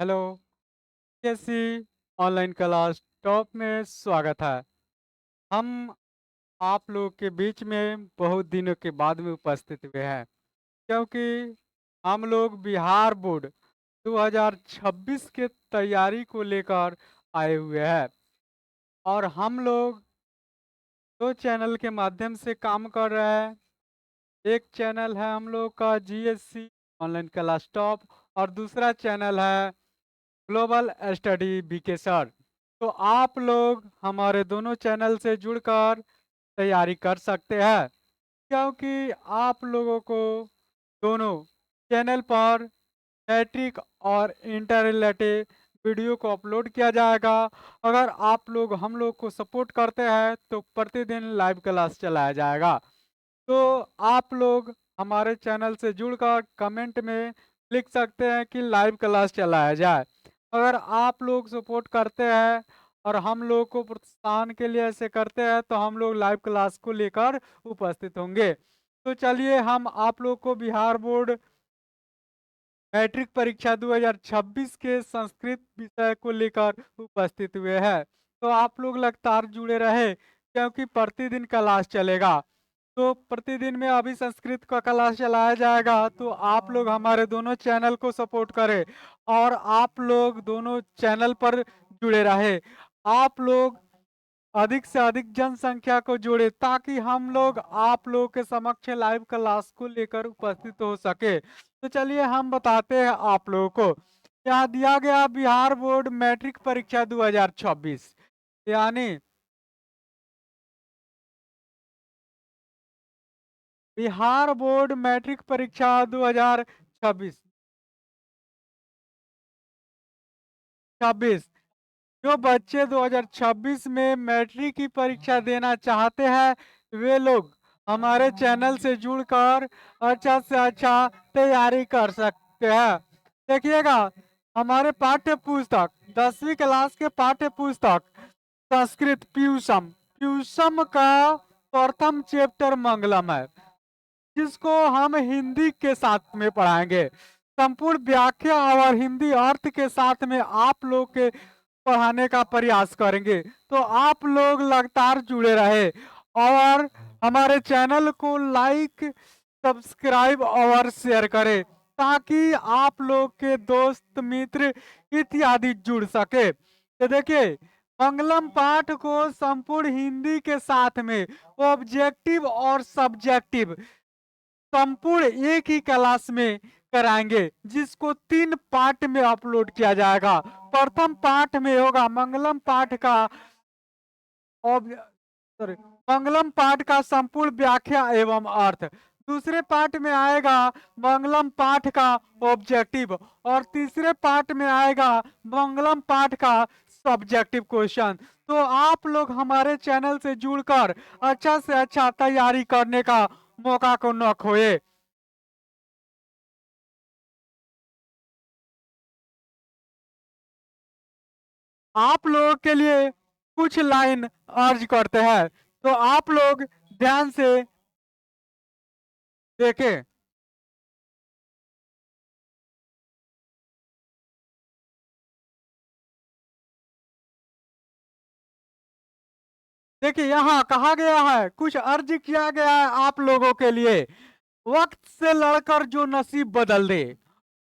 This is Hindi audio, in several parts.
हेलो, कैसी ऑनलाइन क्लास टॉप में स्वागत है। हम आप लोग के बीच में बहुत दिनों के बाद में उपस्थित हुए हैं, क्योंकि हम लोग बिहार बोर्ड 2026 के तैयारी को लेकर आए हुए हैं और हम लोग 2 चैनल के माध्यम से काम कर रहे हैं। एक चैनल है हम लोग का जीएससी ऑनलाइन क्लास टॉप और दूसरा चैनल है ग्लोबल स्टडी बीके सर। तो आप लोग हमारे दोनों चैनल से जुड़कर तैयारी कर सकते हैं, क्योंकि आप लोगों को दोनों चैनल पर मैट्रिक और इंटर रिलेटेड वीडियो को अपलोड किया जाएगा। अगर आप लोग हम लोग को सपोर्ट करते हैं तो प्रतिदिन लाइव क्लास चलाया जाएगा। तो आप लोग हमारे चैनल से जुड़कर कमेंट में लिख सकते हैं कि लाइव क्लास चलाया जाए। अगर आप लोग सपोर्ट करते हैं और हम लोग को प्रोत्साहन के लिए ऐसे करते हैं तो हम लोग लाइव क्लास को लेकर उपस्थित होंगे। तो चलिए हम आप लोग को बिहार बोर्ड मैट्रिक परीक्षा 2026 के संस्कृत विषय को लेकर उपस्थित हुए हैं। तो आप लोग लगातार जुड़े रहे, क्योंकि प्रतिदिन क्लास चलेगा। तो प्रतिदिन में अभी संस्कृत का क्लास चलाया जाएगा, तो आप लोग हमारे दोनों चैनल को सपोर्ट करें और आप लोग दोनों चैनल पर जुड़े रहे। आप लोग अधिक से अधिक जनसंख्या को जोड़े, ताकि हम लोग आप लोगों के समक्ष लाइव क्लास को लेकर उपस्थित हो सके। तो चलिए हम बताते हैं आप लोगों को। यहाँ दिया गया बिहार बोर्ड मैट्रिक परीक्षा 2026, यानी बिहार बोर्ड मैट्रिक परीक्षा 2026 26 जो बच्चे 2026 में मैट्रिक की परीक्षा देना चाहते हैं, वे लोग हमारे चैनल से जुड़कर अच्छा से अच्छा तैयारी कर सकते हैं। देखिएगा, हमारे पाठ्य पुस्तक 10वीं क्लास के पाठ्य पुस्तक संस्कृत प्यूसम प्यूसम का प्रथम चैप्टर मंगलम है, जिसको हम हिंदी के साथ में पढ़ाएंगे। संपूर्ण व्याख्या और हिंदी अर्थ के साथ में आप लोग के पढ़ाने का प्रयास करेंगे। तो आप लोग लगातार जुड़े रहे और हमारे चैनल को लाइक, सब्सक्राइब और शेयर करें, ताकि आप लोग के दोस्त मित्र इत्यादि जुड़ सके। तो देखिए, मंगलम पाठ को संपूर्ण हिंदी के साथ में ऑब्जेक्टिव और सब्जेक्टिव संपूर्ण एक ही क्लास में कराएंगे, जिसको 3 पार्ट में अपलोड किया जाएगा। प्रथम पाठ में होगा मंगलम पाठ का सॉरी मंगलम पाठ का संपूर्ण व्याख्या एवं अर्थ। दूसरे पार्ट में आएगा मंगलम पाठ का ऑब्जेक्टिव और तीसरे पार्ट में आएगा मंगलम पाठ का सब्जेक्टिव क्वेश्चन। तो आप लोग हमारे चैनल से जुड़कर अच्छा से अच्छा तैयारी करने का मौका को न खोए। आप लोगों के लिए कुछ लाइन अर्ज करते हैं, तो आप लोग ध्यान से देखें। देखिए, यहाँ कहा गया है, कुछ अर्ज किया गया है आप लोगों के लिए। वक्त से लड़कर जो नसीब बदल दे,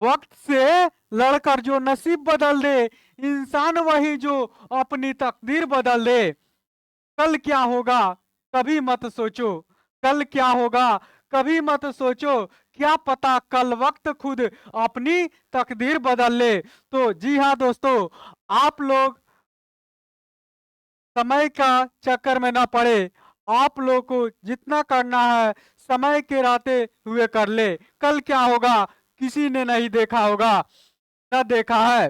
वक्त से लड़कर जो नसीब बदल दे, इंसान वही जो अपनी तकदीर बदल दे। कल क्या होगा कभी मत सोचो, कल क्या होगा कभी मत सोचो, क्या पता कल वक्त खुद अपनी तकदीर बदल ले। तो जी हाँ दोस्तों, आप लोग समय का चक्कर में ना पड़े। आप लोग को जितना करना है समय के रहते हुए कर ले। कल क्या होगा किसी ने नहीं देखा होगा, न देखा है।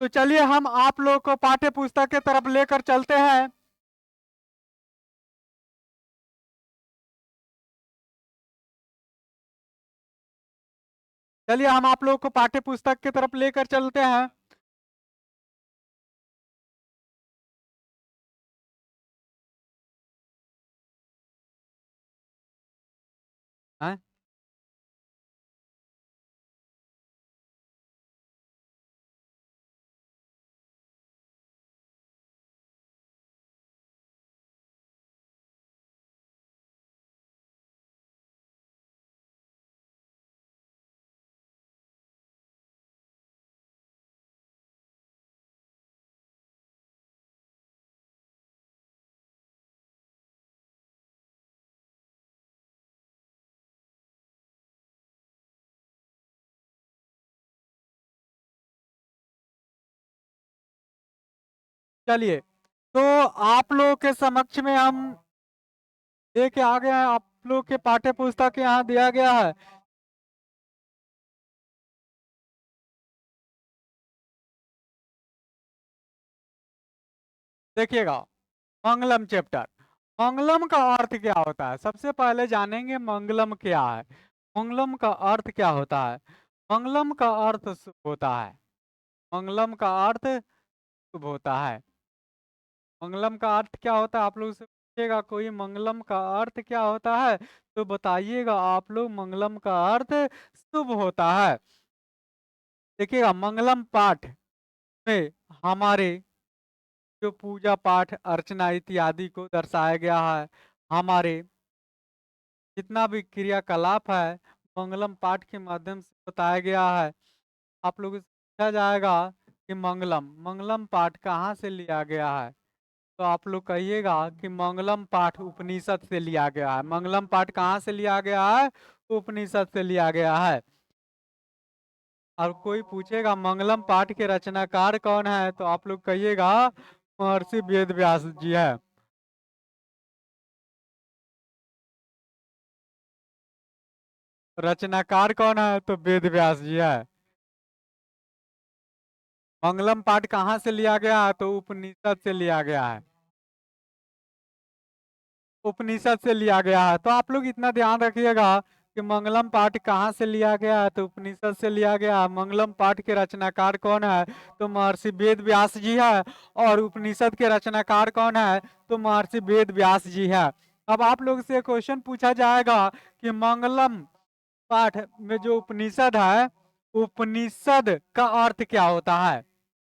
तो चलिए हम आप लोग को पाठ्य पुस्तक के तरफ लेकर चलते हैं। चलिए हम आप लोग को पाठ्य पुस्तक की तरफ लेकर चलते हैं। हैं? चलिए, तो आप लोगों के समक्ष में हम लेके आ गए हैं, आप लोग के पाठ्य पुस्तक यहाँ दिया गया है। देखिएगा, मंगलम चैप्टर। मंगलम का अर्थ क्या होता है? सबसे पहले जानेंगे मंगलम क्या है। मंगलम का अर्थ क्या होता है? मंगलम का अर्थ शुभ होता है। मंगलम का अर्थ शुभ होता है। मंगलम का अर्थ क्या होता है? आप लोग से पूछेगा कोई मंगलम का अर्थ क्या होता है, तो बताइएगा आप लोग। मंगलम का अर्थ शुभ होता है। देखिएगा, मंगलम पाठ में हमारे जो पूजा पाठ अर्चना इत्यादि को दर्शाया गया है। हमारे जितना भी क्रियाकलाप है मंगलम पाठ के माध्यम से बताया गया है। आप लोगों से पूछा जाएगा कि मंगलम मंगलम पाठ कहाँ से लिया गया है, तो आप लोग कहिएगा कि मंगलम पाठ उपनिषद से लिया गया है। मंगलम पाठ कहाँ से लिया गया है? उपनिषद से लिया गया है। और कोई पूछेगा मंगलम पाठ के रचनाकार कौन है, तो आप लोग कहिएगा महर्षि वेद व्यास जी है। रचनाकार कौन है? तो वेद व्यास जी है। मंगलम पाठ कहाँ से लिया गया है? तो उपनिषद से लिया गया है। उपनिषद से लिया गया है। तो आप लोग इतना ध्यान रखिएगा कि मंगलम पाठ कहाँ से लिया गया है, तो उपनिषद से लिया गया है। मंगलम पाठ के रचनाकार कौन है? तो महर्षि वेद व्यास जी है। और उपनिषद के रचनाकार कौन है? तो महर्षि वेद व्यास जी है। अब आप लोग से क्वेश्चन पूछा जाएगा कि मंगलम पाठ में जो उपनिषद है, उपनिषद का अर्थ क्या होता है?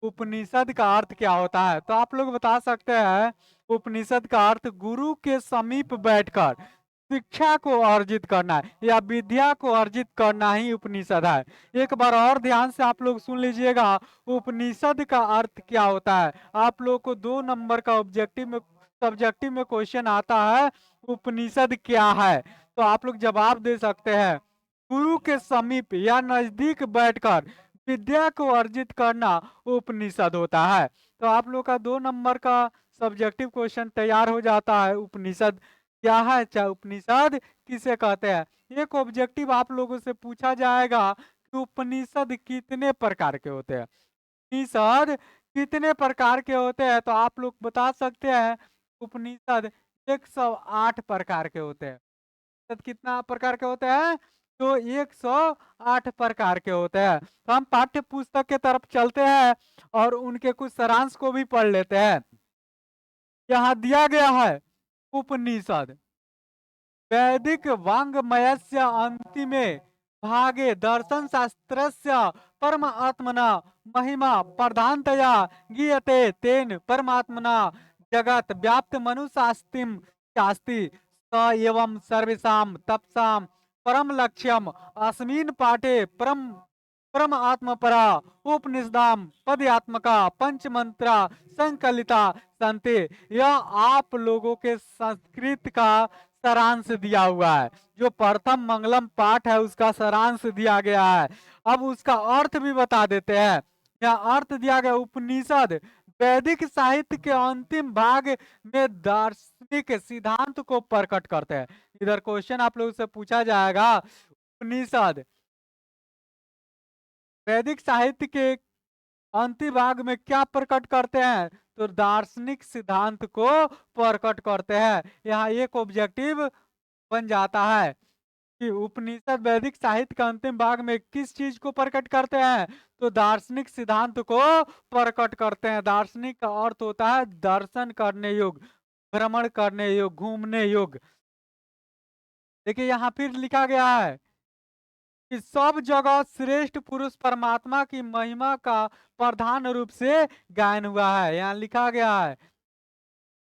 उपनिषद का अर्थ क्या होता है? तो आप लोग बता सकते हैं उपनिषद का अर्थ गुरु के समीप बैठकर शिक्षा को अर्जित करना है या विद्या को अर्जित करना ही उपनिषद है। एक बार और ध्यान से आप लोग सुन लीजिएगा, उपनिषद का अर्थ क्या होता है। आप लोग को 2 नंबर का ऑब्जेक्टिव में सब्जेक्टिव में क्वेश्चन आता है, उपनिषद क्या है, तो आप लोग जवाब दे सकते हैं गुरु के समीप या नजदीक बैठकर विद्या को अर्जित करना उपनिषद होता है। तो आप लोग का 2 नंबर का सब्जेक्टिव क्वेश्चन तैयार हो जाता है। उपनिषद क्या है, चाहे उपनिषद किसे कहते हैं। एक ऑब्जेक्टिव आप लोगों से पूछा जाएगा कि उपनिषद कितने प्रकार के होते हैं। उपनिषद कितने प्रकार के होते हैं, तो आप लोग बता सकते हैं उपनिषद 108 प्रकार के होते हैं। उपनिषद कितना प्रकार के होते हैं? तो 108 प्रकार के होते हैं। तो हम पाठ्य पुस्तक के तरफ चलते हैं और उनके कुछ सारांश को भी पढ़ लेते हैं। यहाँ दिया गया है उपनिषद वैदिक वाङ्मयस्य अंतिमे भागे दर्शन शास्त्रस्य परम आत्मना महिमा प्रधानतया गीयते तेन परमात्मना जगत व्याप्त मनुशास्तिम शास्ति स एवं सर्वेषां तपसां परम लक्ष्यम अस्मिन् पाठे परम परम आत्मपरा उपनिषदाम पदयात्मका पंचमंत्रा संकलिता संते। यह आप लोगों के संस्कृत का सारांश दिया हुआ है। जो प्रथम मंगलम पाठ है उसका सारांश दिया गया है। अब उसका अर्थ भी बता देते हैं। यह अर्थ दिया गया, उपनिषद वैदिक साहित्य के अंतिम भाग में दार्शनिक सिद्धांत को प्रकट करते हैं। इधर क्वेश्चन आप लोगों से पूछा जाएगा, उपनिषद वैदिक साहित्य के अंतिम भाग में क्या प्रकट करते हैं, तो दार्शनिक सिद्धांत को प्रकट करते हैं। यहाँ एक ऑब्जेक्टिव बन जाता है कि उपनिषद वैदिक साहित्य के अंतिम भाग में किस चीज को प्रकट करते हैं, तो दार्शनिक सिद्धांत को प्रकट करते हैं। दार्शनिक का अर्थ होता है दर्शन करने योग्य, भ्रमण करने योग्य, घूमने योग्य। देखिए यहाँ फिर लिखा गया है कि सब जगह श्रेष्ठ पुरुष परमात्मा की महिमा का प्रधान रूप से गायन हुआ है। यहाँ लिखा गया है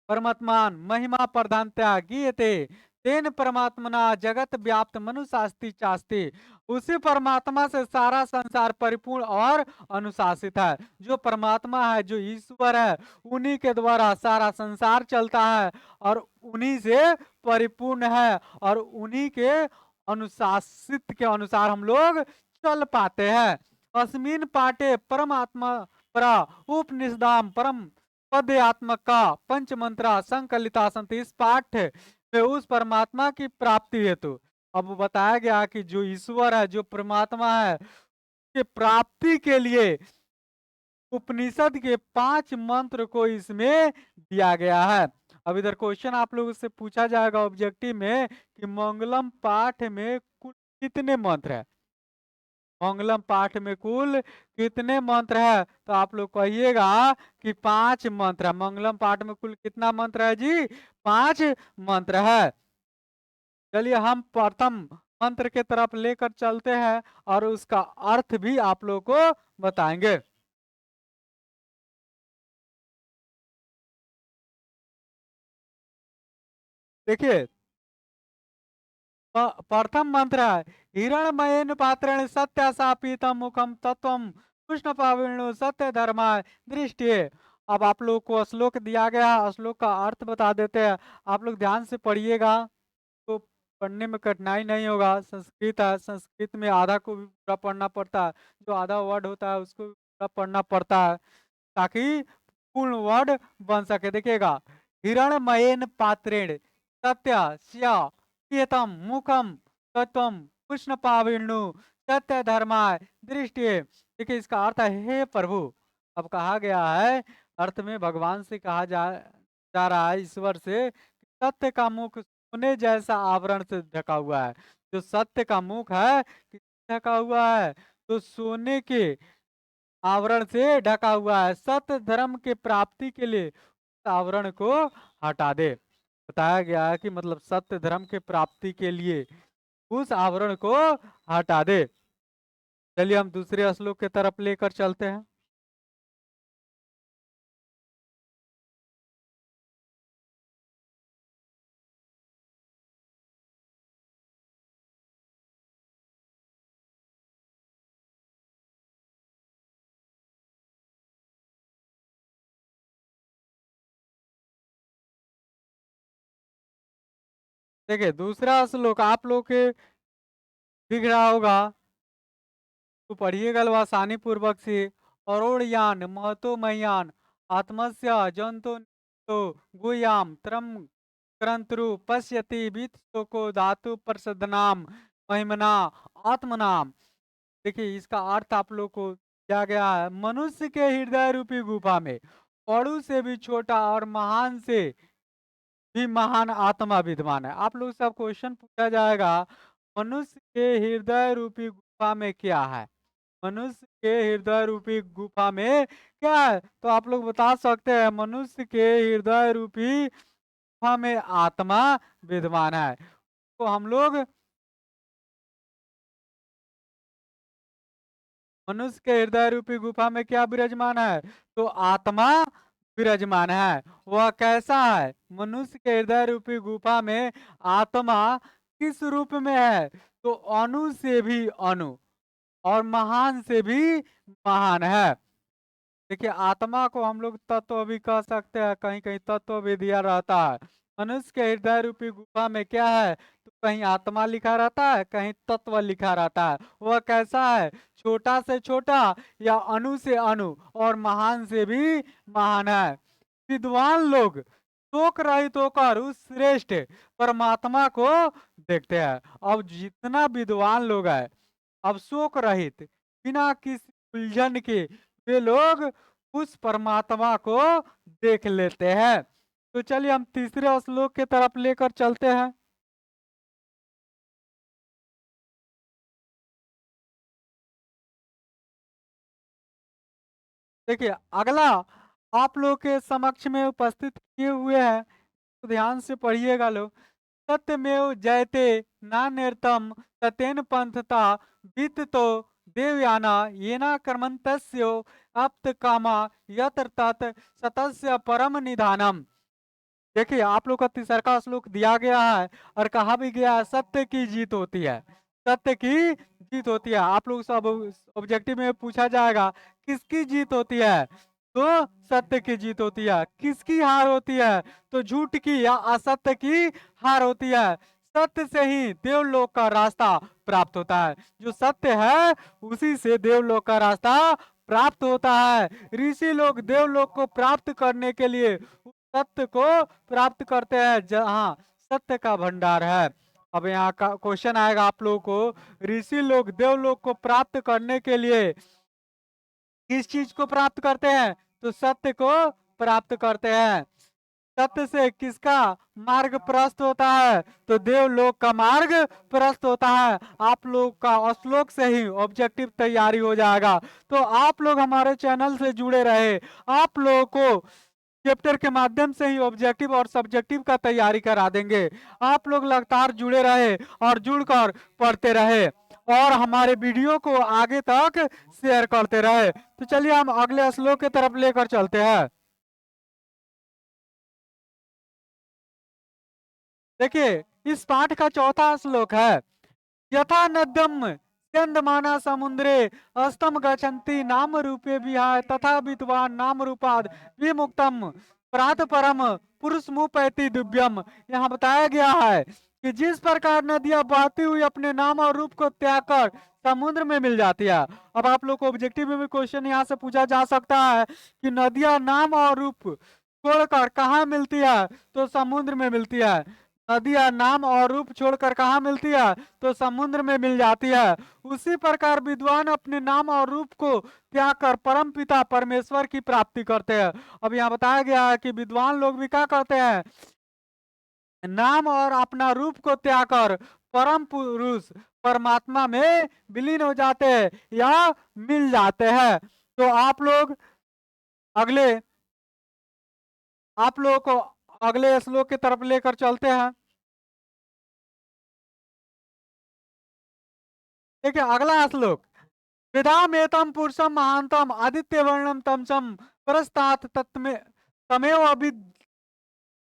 परमात्मान महिमा प्रधानता गीयते तेन परमात्मना जगत व्याप्त मनुशास्ति चास्ति। उसी परमात्मा से सारा संसार परिपूर्ण और अनुशासित है। जो परमात्मा है, जो ईश्वर है, उन्हीं के द्वारा सारा संसार चलता है और उन्हीं से परिपूर्ण है और उन्हीं के अनुशासित के अनुसार हम लोग चल पाते हैं। अस्मिन पाटे परमात्मा परा उपनिषदाम परम पदयात्मक का पंच मंत्रा संकलिता संति। इस पाठ में उस परमात्मा की प्राप्ति हेतु अब बताया गया कि जो ईश्वर है, जो परमात्मा है, के प्राप्ति के लिए उपनिषद के 5 मंत्र को इसमें दिया गया है। अब इधर क्वेश्चन आप लोगों से पूछा जाएगा ऑब्जेक्टिव में कि मंगलम पाठ में कुल कितने मंत्र है। मंगलम पाठ में कुल कितने मंत्र है, तो आप लोग कहिएगा कि 5 मंत्र है। मंगलम पाठ में कुल कितना मंत्र है जी? 5 मंत्र है। चलिए हम प्रथम मंत्र के तरफ लेकर चलते हैं और उसका अर्थ भी आप लोग को बताएंगे। देखिए प्रथम मंत्र है हिरणमयेन पात्रेण सत्य सापीतम मुखम तत्वम कृष्ण पाविणु सत्य धर्माय दृष्टि। अब आप लोग को श्लोक दिया गया है, श्लोक का अर्थ बता देते हैं। आप लोग ध्यान से पढ़िएगा तो पढ़ने में कठिनाई नहीं होगा। संस्कृत है, संस्कृत में आधा को भी पूरा पढ़ना पड़ता है, जो आधा वर्ड होता है उसको भी पूरा पढ़ना पड़ता है ताकि पूर्ण वर्ड बन सके। देखिएगा हिरणमयेन पात्रेण सत्य श्या प्रियतम मुखम तत्वम कृष्ण पाविण्णु सत्य धर्माय दृष्टि। देखिए इसका अर्थ है हे प्रभु। अब कहा गया है अर्थ में भगवान से कहा जा रहा है, ईश्वर से, सत्य का मुख सोने जैसा आवरण से ढका हुआ है। जो सत्य का मुख है ढका हुआ है तो सोने के आवरण से ढका हुआ है। सत्य धर्म के प्राप्ति के लिए उस आवरण को हटा दे। बताया गया है कि मतलब सत्य धर्म के प्राप्ति के लिए उस आवरण को हटा दे। चलिए हम दूसरे श्लोक के तरफ लेकर चलते हैं। देखिए दूसरा श्लोक आप लोग के दिख रहा होगा तो पढ़िएगा आसानी पूर्वक से। अरोड़यान महतो मयान आत्मस्य जंतु तो गुयाम त्रम करंतरु पश्यति वित को धातु प्रसदनाम महिमना आत्मनाम। देखिए इसका अर्थ आप लोग को दिया गया है। मनुष्य के हृदय रूपी गुफा में पड़ू से भी छोटा और महान से भी महान आत्मा विद्यमान है। आप लोग सब क्वेश्चन पूछा जाएगा मनुष्य के हृदय रूपी गुफा में क्या है। मनुष्य के हृदय रूपी गुफा में क्या है, तो आप लोग बता सकते हैं मनुष्य के हृदय रूपी गुफा में आत्मा विद्यमान है। तो हम लोग मनुष्य के हृदय रूपी गुफा में क्या विराजमान है, तो आत्मा विराजमान है। वह कैसा है, मनुष्य के हृदय रूपी गुफा में आत्मा किस रूप में है, तो अणु से भी अणु और महान से भी महान है। देखिए आत्मा को हम लोग तत्व भी कह सकते हैं, कहीं कहीं तत्व भी दिया रहता है। मनुष्य के हृदय रूपी गुफा में क्या है, तो कहीं आत्मा लिखा रहता है, कहीं तत्व लिखा रहता है। वह कैसा है, छोटा से छोटा या अणु से अणु और महान से भी महान है। विद्वान लोग शोक रहित होकर उस श्रेष्ठ परमात्मा को देखते हैं। अब जितना विद्वान लोग है अब शोक रहित बिना किसी उलझन के वे लोग उस परमात्मा को देख लेते हैं। तो चलिए हम तीसरे श्लोक के तरफ लेकर चलते हैं। देखिए अगला आप लोग के समक्ष में उपस्थित किए हुए हैं, तो ध्यान से पढ़िएगा लोग। सत्यमेव जयते नान्यर्थम ततेन पंथता वित्त तो देवयाना येना कर्मन्तस्यो अप्त कामा यत्र तत् सतस्य परम निधानम। देखिए आप लोग का तीसरा का श्लोक दिया गया है और कहा भी गया है सत्य की जीत होती है। सत्य की जीत होती है। आप लोग सब ऑब्जेक्टिव में पूछा जाएगा किसकी जीत होती है, तो सत्य की जीत होती है। किसकी हार होती है, तो झूठ की या असत्य की हार होती है। सत्य से ही देवलोक का रास्ता प्राप्त होता है। जो सत्य है उसी से देवलोक का रास्ता प्राप्त होता है। ऋषि लोग देवलोक को प्राप्त करने के लिए उस सत्य को प्राप्त करते हैं जहाँ सत्य का भंडार है। अब यहाँ का क्वेश्चन आएगा आप लोगों को, ऋषि लोग देवलोक को प्राप्त करने के लिए किस चीज को प्राप्त करते हैं? तो सत्य को प्राप्त करते हैं। सत्य से किसका मार्ग प्रशस्त होता है? तो देवलोक का मार्ग प्रशस्त होता है। आप लोग का श्लोक से ही ऑब्जेक्टिव तैयारी हो जाएगा। तो आप लोग हमारे चैनल से जुड़े रहे, आप लोगों को चैप्टर के माध्यम से ही ऑब्जेक्टिव और सब्जेक्टिव का तैयारी करा देंगे। आप लोग लगातार जुड़े रहे और जुड़कर पढ़ते रहे और हमारे वीडियो को आगे तक शेयर करते रहे। तो चलिए हम अगले श्लोक की तरफ लेकर चलते हैं। देखिए, इस पाठ का चौथा श्लोक है, यथा नद्यम स्यंदमाना समुद्रे अस्तम गच्छन्ति नाम रूपे विहाय तथा विद्वान नाम रूपाद विमुक्तम प्रात परम पुरुष मुपैति दिव्यम। यहाँ बताया गया है कि जिस प्रकार नदियां बहती हुई अपने नाम और रूप को त्याग कर समुद्र में मिल जाती है। अब आप लोग को ऑब्जेक्टिव में भी क्वेश्चन यहाँ से पूछा जा सकता है कि नदियां नाम और रूप छोड़कर कहाँ मिलती है? तो समुद्र में मिलती है। नदियां नाम और रूप छोड़कर कहाँ मिलती है? तो समुद्र में मिल जाती है। उसी प्रकार विद्वान अपने नाम और रूप को त्याग कर परम पिता परमेश्वर की प्राप्ति करते हैं। अब यहाँ बताया गया है कि विद्वान लोग भी क्या करते हैं? नाम और अपना रूप को त्याग कर परम पुरुष परमात्मा में विलीन हो जाते हैं या मिल जाते हैं। तो अगले आप लोगों को अगले श्लोक की तरफ लेकर चलते हैं। देखिए अगला श्लोक, विधामेतम पुरुषम महांतम आदित्य वर्णम तमसम परस्तात तत्मे तमेव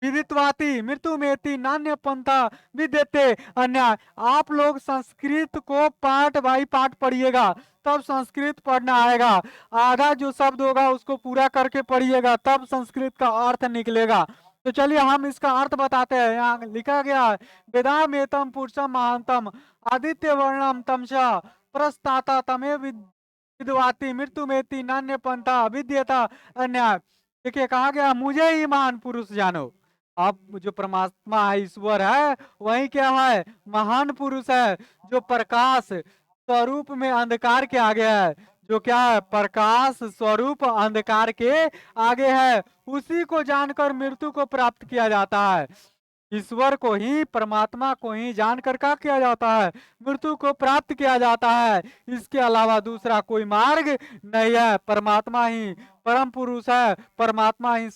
विदित्वाति मृत्यु मेति नान्य पंथा विद्यते अन्य। आप लोग संस्कृत को पाठ बाई पाठ पढ़िएगा तब संस्कृत पढ़ना आएगा। आधा जो शब्द होगा उसको पूरा करके पढ़िएगा तब संस्कृत का अर्थ निकलेगा। तो चलिए हम इसका अर्थ बताते हैं। यहाँ लिखा गया है, वेदामेतम पुरुषम महांतम आदित्य वर्णम तमसा प्रस्ताता तमे विद्वाति मृत्यु मेति नान्य पंथा विद्यता अन्य। देखिए कहा गया, मुझे ही महान पुरुष जानो। अब जो परमात्मा है, ईश्वर है, वही क्या है? महान पुरुष है, जो प्रकाश स्वरूप में अंधकार के आगे है। जो क्या है? प्रकाश स्वरूप अंधकार के आगे है। उसी को जानकर मृत्यु को प्राप्त किया जाता है। ईश्वर को ही, परमात्मा को ही जानकर क्या किया जाता है? मृत्यु को प्राप्त किया जाता है। इसके अलावा दूसरा कोई मार्ग नहीं है। परमात्मा ही परम पुरुष है, परमात्मा ही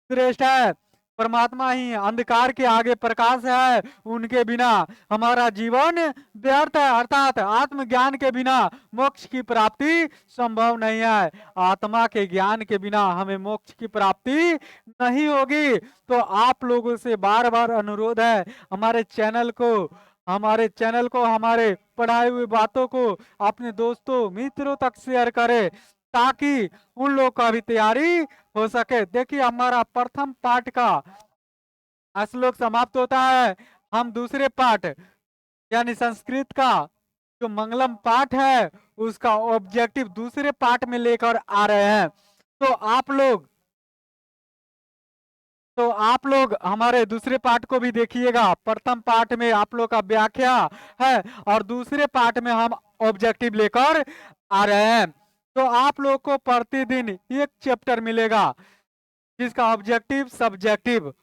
श्रेष्ठ है, परमात्मा ही अंधकार के आगे प्रकाश है। उनके बिना हमारा जीवन व्यर्थ है, अर्थात आत्मज्ञान के बिना मोक्ष की प्राप्ति संभव नहीं है। आत्मा के ज्ञान के बिना हमें मोक्ष की प्राप्ति नहीं होगी। तो आप लोगों से बार बार अनुरोध है, हमारे पढ़ाई हुई बातों को अपने दोस्तों मित्रों तक शेयर करें ताकि उन लोग का भी तैयारी हो सके। देखिए हमारा प्रथम पाठ का श्लोक समाप्त होता है। हम दूसरे पाठ यानी संस्कृत का जो मंगलम पाठ है उसका ऑब्जेक्टिव दूसरे पाठ में लेकर आ रहे हैं। तो आप लोग हमारे दूसरे पाठ को भी देखिएगा। प्रथम पाठ में आप लोग का व्याख्या है और दूसरे पाठ में हम ऑब्जेक्टिव लेकर आ रहे हैं। तो आप लोग को प्रतिदिन एक चैप्टर मिलेगा जिसका ऑब्जेक्टिव सब्जेक्टिव